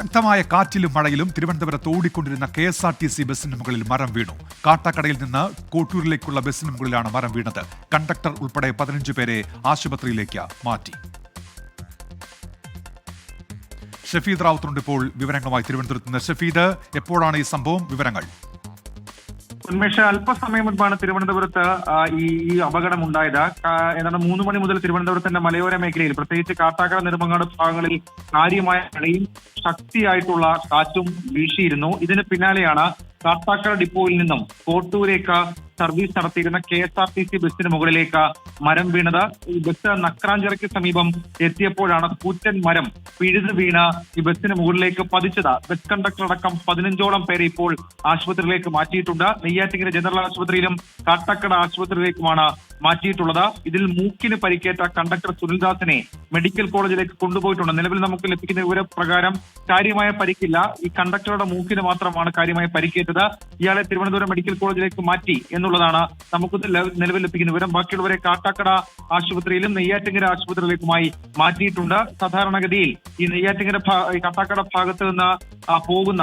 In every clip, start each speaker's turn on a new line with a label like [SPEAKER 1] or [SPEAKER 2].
[SPEAKER 1] ശക്തമായ കാറ്റിലും മഴയിലും തിരുവനന്തപുരത്ത് ഓടിക്കൊണ്ടിരുന്ന KSRTC ബസിന് മുകളിൽ മരം വീണു. കാട്ടാക്കടയിൽ നിന്ന് കോട്ടൂരിലേക്കുള്ള ബസിന് മുകളിലാണ് മരം വീണത്. കണ്ടക്ടർ ഉൾപ്പെടെ 15 പേരെ ആശുപത്രിയിലേക്ക് മാറ്റി. ഷഫീദ് റാവുത്തറുണ്ട് ഇപ്പോൾ വിവരങ്ങളുമായി തിരുവനന്തപുരത്ത് നിന്ന്. ഷഫീദ്, എപ്പോഴാണ് ഈ സംഭവം? വിവരങ്ങൾ.
[SPEAKER 2] ഉന്മേഷ്, അല്പസമയം മുൻപാണ് തിരുവനന്തപുരത്ത് ഈ അപകടം ഉണ്ടായത്. ഏതാണ്ട് 3 മണി മുതൽ തിരുവനന്തപുരത്തിന്റെ മലയോര മേഖലയിൽ, പ്രത്യേകിച്ച് കാട്ടാക്കട നെടുമങ്ങാട് ഭാഗങ്ങളിൽ കാര്യമായ മഴയും ശക്തിയായിട്ടുള്ള കാറ്റും വീശിയിരുന്നു. ഇതിന് പിന്നാലെയാണ് കാട്ടാക്കട ഡിപ്പോയിൽ നിന്നും കോട്ടൂരേക്ക് സർവീസ് നടത്തിയിരുന്ന KSRTC ബസിന് മുകളിലേക്ക് മരം വീണത്. ഈ ബസ് നക്രാഞ്ചിറയ്ക്ക് സമീപം എത്തിയപ്പോഴാണ് കൂറ്റൻ മരം പിഴുതു വീണ ഈ ബസിന് മുകളിലേക്ക് പതിച്ചത്. ബസ് കണ്ടക്ടർ അടക്കം 15ഓളം പേരെ ഇപ്പോൾ ആശുപത്രിയിലേക്ക് മാറ്റിയിട്ടുണ്ട്. നെയ്യാറ്റിങ്കര ജനറൽ ആശുപത്രിയിലും കാട്ടാക്കട ആശുപത്രിയിലേക്കുമാണ് മാറ്റിയിട്ടുള്ളത്. ഇതിൽ മൂക്കിന് പരിക്കേറ്റ കണ്ടക്ടർ സുനിൽദാസിനെ മെഡിക്കൽ കോളേജിലേക്ക് കൊണ്ടുപോയിട്ടുണ്ട്. നിലവിൽ നമുക്ക് ലഭിക്കുന്ന വിവരപ്രകാരം കാര്യമായ പരിക്കില്ല. ഈ കണ്ടക്ടറുടെ മൂക്കിന് മാത്രമാണ് കാര്യമായ പരിക്കേറ്റത്. ഇയാളെ തിരുവനന്തപുരം മെഡിക്കൽ കോളേജിലേക്ക് മാറ്റി എന്നുള്ളതാണ് നമുക്ക് നിലവിൽ ലഭിക്കുന്ന വിവരം. ബാക്കിയുള്ളവരെ കാട്ടാക്കട ആശുപത്രിയിലും നെയ്യാറ്റിങ്കര ആശുപത്രിയിലേക്കുമായി മാറ്റിയിട്ടുണ്ട്. സാധാരണഗതിയിൽ ഈ നെയ്യാറ്റിങ്കര കാട്ടാക്കട ഭാഗത്ത് നിന്ന് പോകുന്ന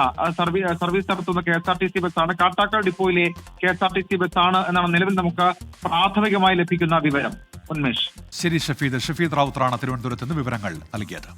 [SPEAKER 2] സർവീസ് നടത്തുന്ന KSRTC ബസ്സാണ്. കാട്ടാക്കട ഡിപ്പോയിലെ KSRTC ബസ്സാണ് എന്നാണ് നിലവിൽ നമുക്ക് പ്രാഥമികമായി ലഭിക്കുന്ന വിവരം. ഉന്മേഷ്.
[SPEAKER 1] ശരി ഷഫീദ് റാവുത്തറാണ് തിരുവനന്തപുരത്ത് നിന്ന് വിവരങ്ങൾ നൽകിയത്.